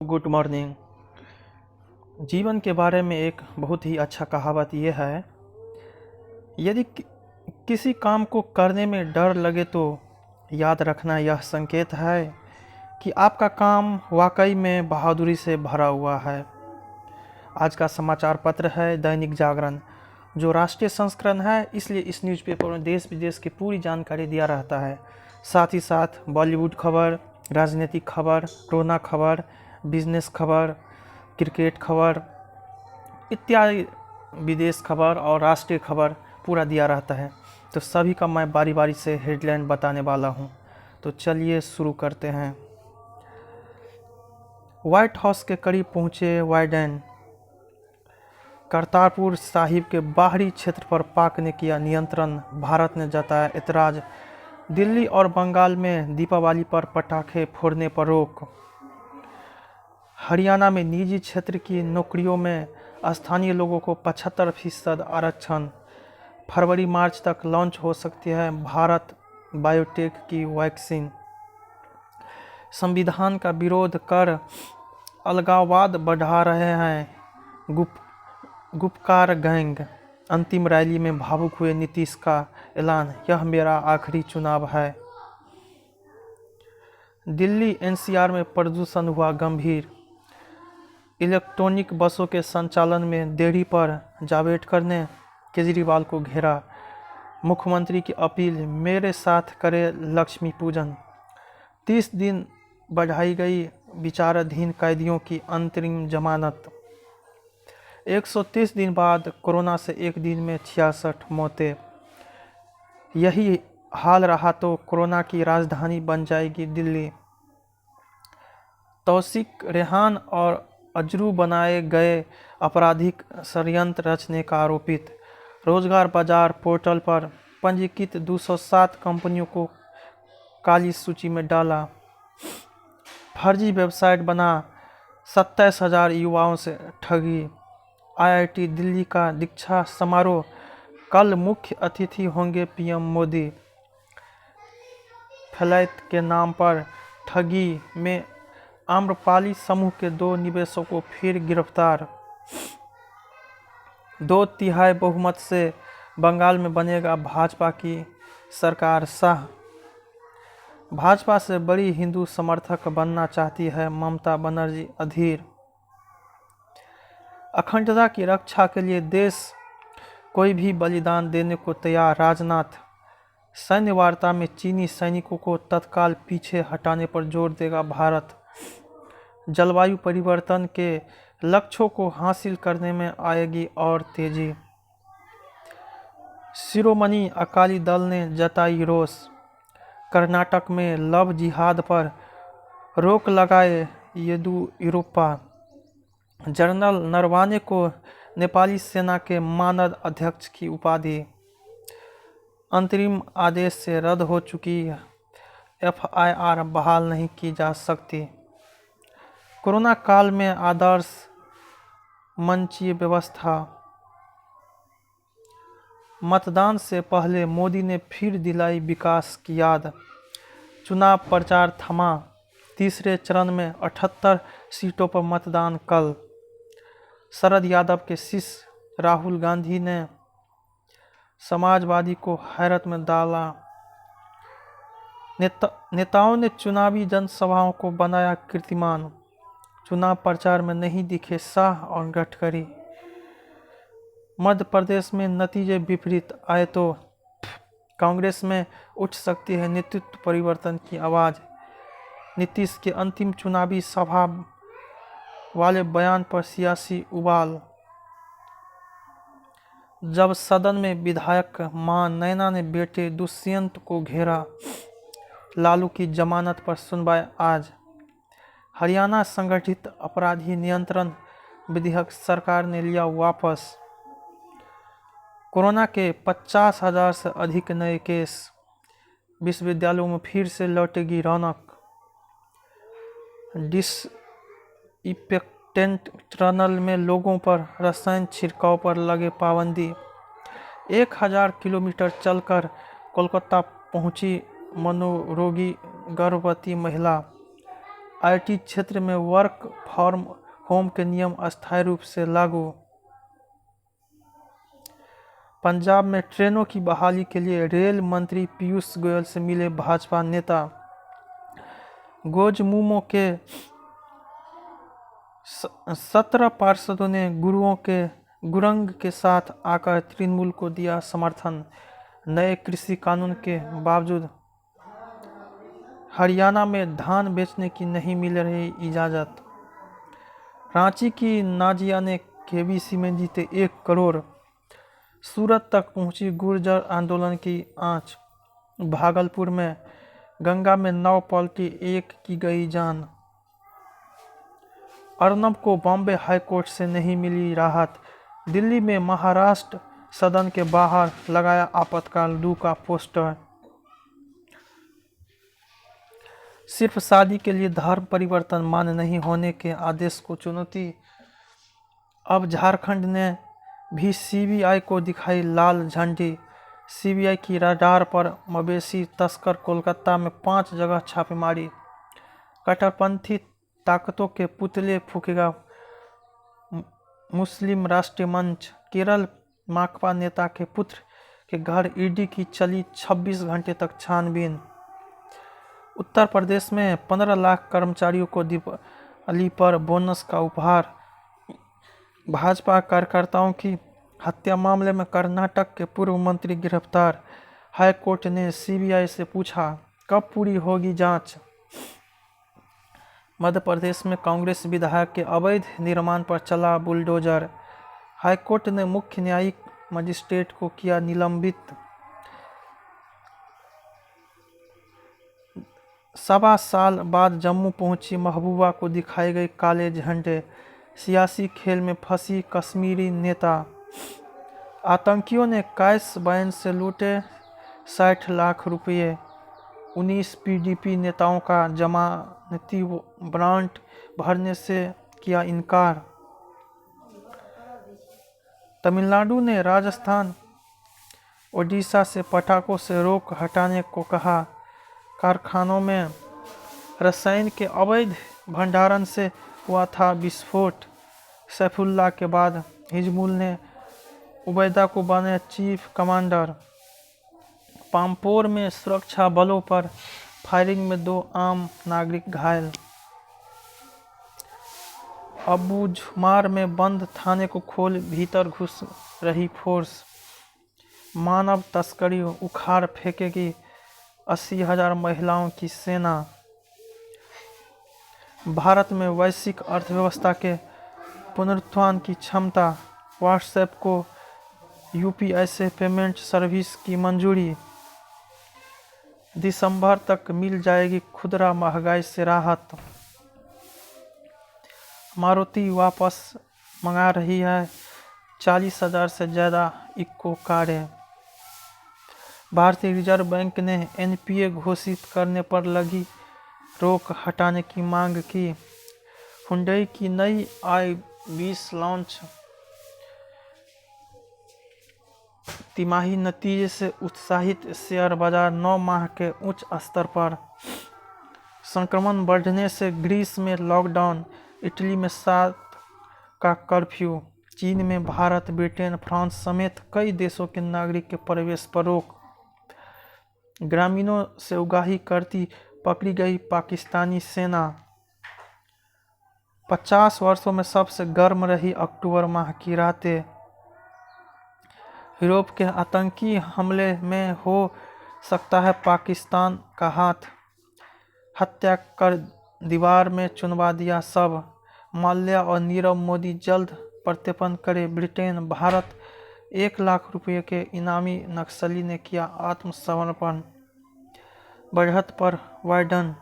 Good morning. जीवन के बारे में एक बहुत ही अच्छा कहावत ये है, यदि किसी काम को करने में डर लगे तो याद रखना यह संकेत है कि आपका काम वाकई में बहादुरी से भरा हुआ है। आज का समाचार पत्र है दैनिक जागरण, जो राष्ट्रीय संस्करण है, इसलिए इस न्यूज़पेपर में देश विदेश की पूरी जानकारी दिया रहता है। साथ ही साथ बॉलीवुड खबर, राजनीतिक खबर, कोरोना खबर, बिजनेस खबर, क्रिकेट खबर इत्यादि विदेश खबर और राष्ट्रीय खबर पूरा दिया रहता है। तो सभी का मैं बारी बारी से हेडलाइन बताने वाला हूं। तो चलिए शुरू करते हैं। व्हाइट हाउस के करीब पहुंचे बाइडेन। करतारपुर साहिब के बाहरी क्षेत्र पर पाक ने किया नियंत्रण, भारत ने जताया एतराज। दिल्ली और बंगाल में दीपावली पर पटाखे फोड़ने पर रोक। हरियाणा में निजी क्षेत्र की नौकरियों में स्थानीय लोगों को 75% आरक्षण। फरवरी मार्च तक लॉन्च हो सकती है भारत बायोटेक की वैक्सीन। संविधान का विरोध कर अलगाववाद बढ़ा रहे हैं गुपकार गैंग। अंतिम रैली में भावुक हुए नीतीश का ऐलान, यह मेरा आखिरी चुनाव है। दिल्ली एनसीआर में प्रदूषण हुआ गंभीर। इलेक्ट्रॉनिक बसों के संचालन में देरी पर जावड़ेकर ने केजरीवाल को घेरा। मुख्यमंत्री की अपील, मेरे साथ करे लक्ष्मी पूजन। 30 दिन बढ़ाई गई विचाराधीन कैदियों की अंतरिम जमानत। 130 दिन बाद कोरोना से एक दिन में 66 मौतें। यही हाल रहा तो कोरोना की राजधानी बन जाएगी दिल्ली। तौसीक रेहान और अजरू बनाए गए आपराधिक षड्यंत्र रचने का आरोपित। रोजगार बाजार पोर्टल पर पंजीकृत 207 कंपनियों को काली सूची में डाला। फर्जी वेबसाइट बना 27,000 युवाओं से ठगी। आईआईटी दिल्ली का दीक्षा समारोह, कल मुख्य अतिथि होंगे पीएम मोदी। फ्लैट के नाम पर ठगी में आम्रपाली समूह के 2 निवेशकों फिर गिरफ्तार। 2/3 बहुमत से बंगाल में बनेगा भाजपा की सरकार। शाह, भाजपा से बड़ी हिंदू समर्थक बनना चाहती है ममता बनर्जी अधीर। अखंडता की रक्षा के लिए देश कोई भी बलिदान देने को तैयार, राजनाथ। सैन्य वार्ता में चीनी सैनिकों को तत्काल पीछे हटाने पर जोर देगा भारत। जलवायु परिवर्तन के लक्ष्यों को हासिल करने में आएगी और तेजी। शिरोमणि अकाली दल ने जताई रोष। कर्नाटक में लव जिहाद पर रोक लगाए येदियुरप्पा। जनरल नरवाने को नेपाली सेना के मानद अध्यक्ष की उपाधि। अंतरिम आदेश से रद्द हो चुकी एफआईआर बहाल नहीं की जा सकती। कोरोना काल में आदर्श मंचीय व्यवस्था। मतदान से पहले मोदी ने फिर दिलाई विकास की याद। चुनाव प्रचार थमा। तीसरे चरण में 78 सीटों पर मतदान कल। शरद यादव के शिष्य राहुल गांधी ने समाजवादी को हैरत में डाला। नेताओं ने चुनावी जनसभाओं को बनाया कीर्तिमान। चुनाव प्रचार में नहीं दिखे शाह और गडकरी। मध्य प्रदेश में नतीजे विपरीत आए तो कांग्रेस में उठ सकती है नेतृत्व परिवर्तन की आवाज। नीतीश के अंतिम चुनावी सभा वाले बयान पर सियासी उबाल। जब सदन में विधायक मां नैना ने बेटे दुष्यंत को घेरा। लालू की जमानत पर सुनवाई आज। हरियाणा संगठित अपराधी नियंत्रण विधेयक सरकार ने लिया वापस। कोरोना के 50,000 से अधिक नए केस। विश्वविद्यालयों में फिर से लौटेगी रौनक। डिसइंफेक्टेंट टनल में लोगों पर रसायन छिड़काव पर लगे पाबंदी। 1000 किलोमीटर चलकर कोलकाता पहुंची मनोरोगी गर्भवती महिला। आईटी क्षेत्र में वर्क फ्रॉम होम के नियम अस्थायी रूप से लागू। पंजाब में ट्रेनों की बहाली के लिए रेल मंत्री पीयूष गोयल से मिले भाजपा नेता। गोजमुमो के 17 पार्षदों ने गुरंग के साथ आकर तृणमूल को दिया समर्थन। नए कृषि कानून के बावजूद हरियाणा में धान बेचने की नहीं मिल रही इजाज़त। रांची की नाजिया ने केबीसी में जीते 1 करोड़। सूरत तक पहुंची गुर्जर आंदोलन की आंच। भागलपुर में गंगा में नाव पलटी, 1 की गई जान। अर्नब को बॉम्बे हाईकोर्ट से नहीं मिली राहत। दिल्ली में महाराष्ट्र सदन के बाहर लगाया आपातकाल 2 का पोस्टर। सिर्फ शादी के लिए धर्म परिवर्तन मान्य नहीं होने के आदेश को चुनौती। अब झारखंड ने भी सीबीआई को दिखाई लाल झंडी। सीबीआई की रडार पर मवेशी तस्कर। कोलकाता में 5 जगह छापेमारी। कट्टरपंथी ताकतों के पुतले फूकेगा मुस्लिम राष्ट्रीय मंच। केरल माकपा नेता के पुत्र के घर ईडी की चली 26 घंटे तक छानबीन। उत्तर प्रदेश में 15 लाख कर्मचारियों को दीपावली पर बोनस का उपहार। भाजपा कार्यकर्ताओं की हत्या मामले में कर्नाटक के पूर्व मंत्री गिरफ्तार। हाईकोर्ट ने सीबीआई से पूछा कब पूरी होगी जांच। मध्य प्रदेश में कांग्रेस विधायक के अवैध निर्माण पर चला बुलडोजर। हाईकोर्ट ने मुख्य न्यायिक मजिस्ट्रेट को किया निलंबित। 1.25 साल बाद जम्मू पहुंची महबूबा को दिखाए गए काले झंडे। सियासी खेल में फंसी कश्मीरी नेता। आतंकियों ने कैश वैन से लूटे 60 लाख रुपये। 19 पीडीपी नेताओं का जमानती बॉन्ड भरने से किया इनकार। तमिलनाडु ने राजस्थान ओडिशा से पटाखों से रोक हटाने को कहा। कारखानों में रसायन के अवैध भंडारण से हुआ था विस्फोट। सैफुल्लाह के बाद हिजबुल ने उबैदा को बनाया चीफ कमांडर। पामपोर में सुरक्षा बलों पर फायरिंग में 2 आम नागरिक घायल। अबूझमार में बंद थाने को खोल भीतर घुस रही फोर्स। मानव तस्करी उखाड़ फेंकेगी 80,000 महिलाओं की सेना। भारत में वैश्विक अर्थव्यवस्था के पुनरुत्थान की क्षमता। व्हाट्सएप को यूपीआई से पेमेंट सर्विस की मंजूरी। दिसंबर तक मिल जाएगी खुदरा महंगाई से राहत। मारुति वापस मंगा रही है 40,000 से ज़्यादा इको कारें। भारतीय रिजर्व बैंक ने एनपीए घोषित करने पर लगी रोक हटाने की मांग की। हुंडई की नई i20 लॉन्च। तिमाही नतीजे से उत्साहित शेयर बाजार 9 माह के उच्च स्तर पर। संक्रमण बढ़ने से ग्रीस में लॉकडाउन। इटली में 7 का कर्फ्यू। चीन में भारत, ब्रिटेन, फ्रांस समेत कई देशों के नागरिक के प्रवेश पर रोक। ग्रामीणों से उगाही करती पकड़ी गई पाकिस्तानी सेना। 50 वर्षों में सबसे गर्म रही अक्टूबर माह की रातें। यूरोप के आतंकी हमले में हो सकता है पाकिस्तान का हाथ। हत्या कर दीवार में चुनवा दिया सब। माल्या और नीरव मोदी जल्द प्रत्यर्पण करे ब्रिटेन। भारत 1 लाख रुपये के इनामी नक्सली ने किया आत्मसमर्पण। बढ़त पर बाइडेन।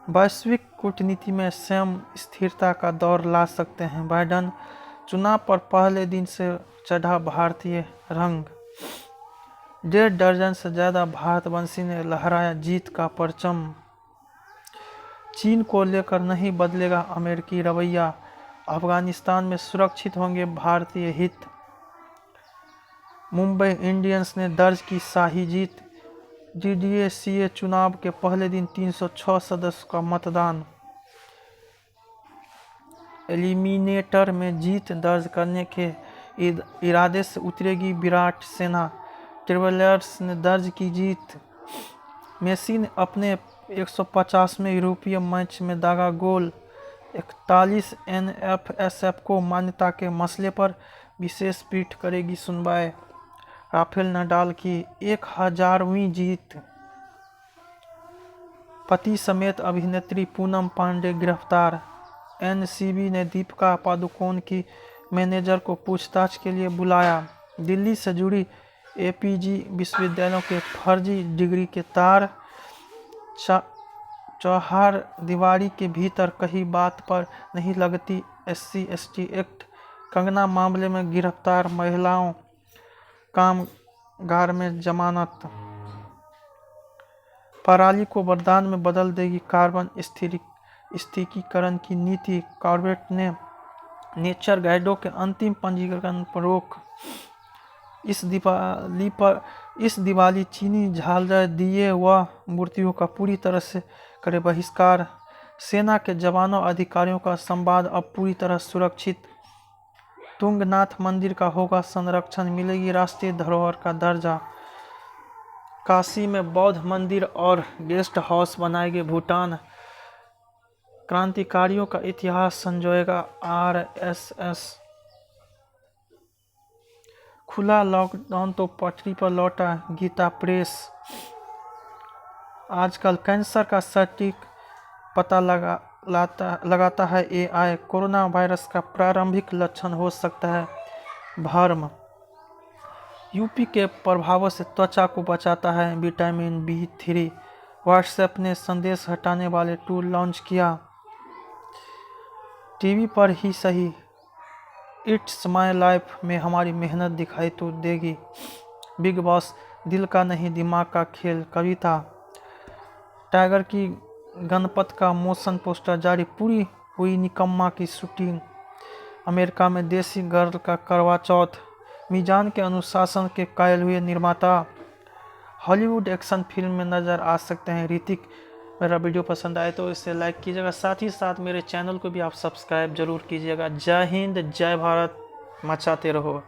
वैश्विक कूटनीति में स्वयं स्थिरता का दौर ला सकते हैं बाइडेन। चुनाव पर पहले दिन से चढ़ा भारतीय रंग। 1.5 दर्जन से ज़्यादा भारतवंशी ने लहराया जीत का परचम। चीन को लेकर नहीं बदलेगा अमेरिकी रवैया। अफगानिस्तान में सुरक्षित होंगे भारतीय हित। मुंबई इंडियंस ने दर्ज की शाही जीत। डीडीए-सीए चुनाव के पहले दिन 306 सदस्यों का मतदान। एलिमिनेटर में जीत दर्ज करने के इरादे से उतरेगी विराट सेना। ट्रेवलर्स ने दर्ज की जीत। मेसी ने अपने 150वें यूरोपीय मैच में दागा गोल। 41 एनएफएसएफ को मान्यता के मसले पर विशेष पीठ करेगी सुनवाई। राफेल नडाल की 1000वीं जीत। पति समेत अभिनेत्री पूनम पांडे गिरफ्तार। एनसीबी ने दीपिका पादुकोण की मैनेजर को पूछताछ के लिए बुलाया। दिल्ली से जुड़ी एपीजी विश्वविद्यालयों के फर्जी डिग्री के तार। चौहार दीवारी के भीतर कहीं बात पर नहीं लगती SC/ST एक्ट। कंगना मामले में गिरफ्तार महिलाओं कामगार में जमानत। पराली को वरदान में बदल देगी कार्बन स्थिरीकरण की नीति। कॉर्बेट ने नेचर गाइडों के अंतिम पंजीकरण पर रोक। इस दिवाली चीनी झालर दिए व मूर्तियों का पूरी तरह से करे बहिष्कार। सेना के जवानों अधिकारियों का संवाद अब पूरी तरह सुरक्षित। तुंगनाथ मंदिर का होगा संरक्षण, मिलेगी राष्ट्रीय धरोहर का दर्जा। काशी में बौद्ध मंदिर और गेस्ट हाउस बनाएंगे भूटान। क्रांतिकारियों का इतिहास संजोएगा RSS। खुला लॉकडाउन तो पटरी पर लौटा गीता प्रेस। आजकल कैंसर का सटीक पता लगाता है AI। कोरोना वायरस का प्रारंभिक लक्षण हो सकता है भर्म। यूपी के प्रभावों से त्वचा को बचाता है विटामिन B3। व्हाट्सएप ने संदेश हटाने वाले टूल लॉन्च किया। टीवी पर ही सही, इट्स माय लाइफ में हमारी मेहनत दिखाई तो देगी। बिग बॉस दिल का नहीं दिमाग का खेल। कविता। टाइगर की गणपत का मोशन पोस्टर जारी, पूरी हुई निकम्मा की शूटिंग। अमेरिका में देसी गर्ल का करवा चौथ। मीजान के अनुशासन के कायल हुए निर्माता। हॉलीवुड एक्शन फिल्म में नजर आ सकते हैं ऋतिक। मेरा वीडियो पसंद आए तो इसे लाइक कीजिएगा, साथ ही साथ मेरे चैनल को भी आप सब्सक्राइब जरूर कीजिएगा। जय हिंद, जय भारत, मचाते रहो।